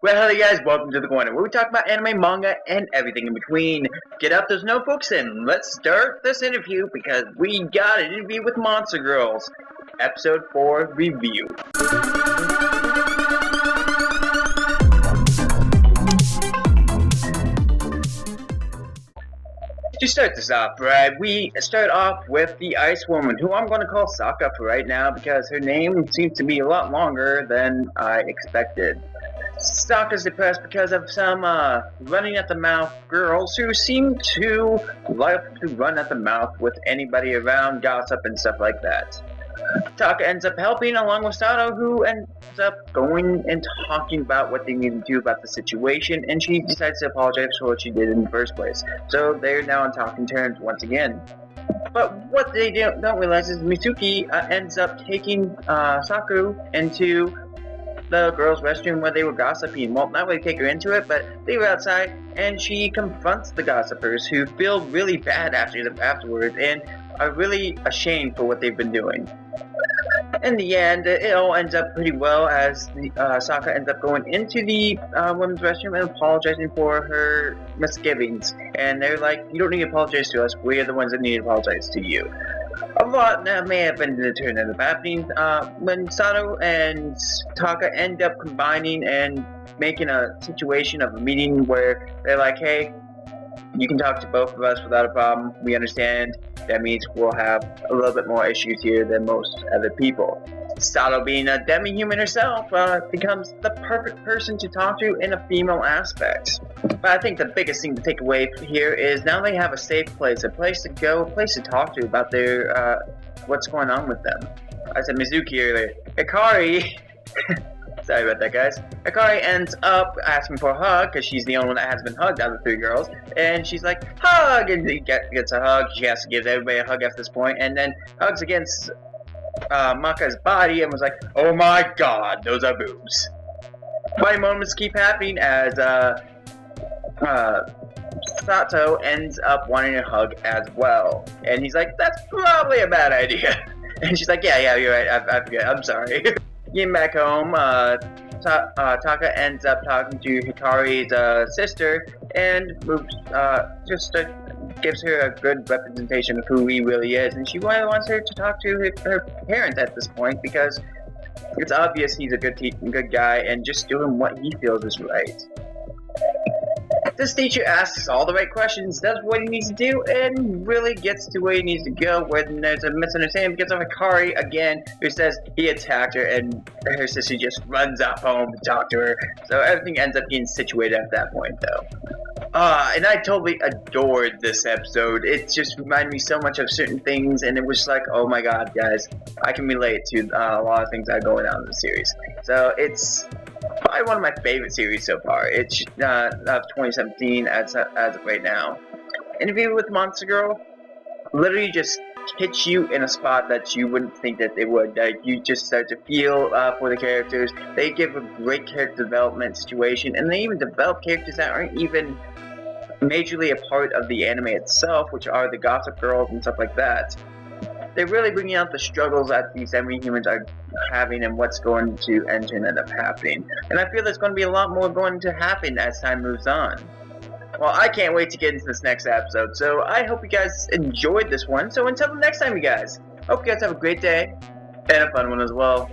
Well, hello guys, welcome to The Corner, where we talk about anime, manga, and everything in between. Get out those notebooks and let's start this interview, because we got an interview with Monster Girls. Episode 4 review. To start this off, right, we start off with the Ice Woman, who I'm going to call Sokka for right now, because her name seems to be a lot longer than I expected. Sokka's depressed because of some running at the mouth girls who seem to like to run at the mouth with anybody around, gossip and stuff like that. Taka ends up helping along with Sato, who ends up going and talking about what they need to do about the situation, and she decides to apologize for what she did in the first place. So they're now on talking terms once again. But what they don't realize is Mitsuki ends up taking Saku into the girls' restroom where they were gossiping. Well, not really take her into it, but they were outside, and she confronts the gossipers, who feel really bad afterwards and are really ashamed for what they've been doing. In the end, it all ends up pretty well, as Sokka ends up going into the women's restroom and apologizing for her misgivings. And they're like, "You don't need to apologize to us, we're the ones that need to apologize to you." A lot may have been the turn end up happening when Sato and Taka end up combining and making a situation of a meeting where they're like, "Hey, you can talk to both of us without a problem. We understand. That means we'll have a little bit more issues here than most other people." Sato, being a demi-human herself, becomes the perfect person to talk to in a female aspect. But I think the biggest thing to take away here is now they have a safe place, a place to go, a place to talk to about their what's going on with them. I said Mizuki earlier. Hikari, sorry about that, guys. Hikari ends up asking for a hug, because she's the only one that has been hugged out of the three girls. And she's like, "Hug!" And he gets a hug. She has to give everybody a hug at this point. And then hugs against Maka's body and was like, "Oh my god, those are boobs." Funny moments keep happening as Sato ends up wanting a hug as well. And he's like, "That's probably a bad idea." And she's like, yeah, you're right, I forget, I'm sorry. Getting back home, Taka ends up talking to Hikari's sister, and gives her a good representation of who he really is. And she wants her to talk to her parents at this point, because it's obvious he's a good guy and just doing what he feels is right. This teacher asks all the right questions, does what he needs to do, and really gets to where he needs to go. When there's a misunderstanding because of Hikari again, who says he attacked her, and her sister just runs off home to talk to her. So everything ends up getting situated at that point, though. And I totally adored this episode. It just reminded me so much of certain things, and it was like, oh my god, guys, I can relate to a lot of things that are going on in the series. So it's probably one of my favorite series so far. It's of 2017 as of right now. Interview with Monster Girl literally just hits you in a spot that you wouldn't think that they would. You just start to feel for the characters. They give a great character development situation, and they even develop characters that aren't even majorly a part of the anime itself, which are the gossip girls and stuff like that. They're really bringing out the struggles that these demi-humans are having and what's going to end up happening. And I feel there's going to be a lot more going to happen as time moves on. Well, I can't wait to get into this next episode, so I hope you guys enjoyed this one. So until the next time, you guys, hope you guys have a great day, and a fun one as well.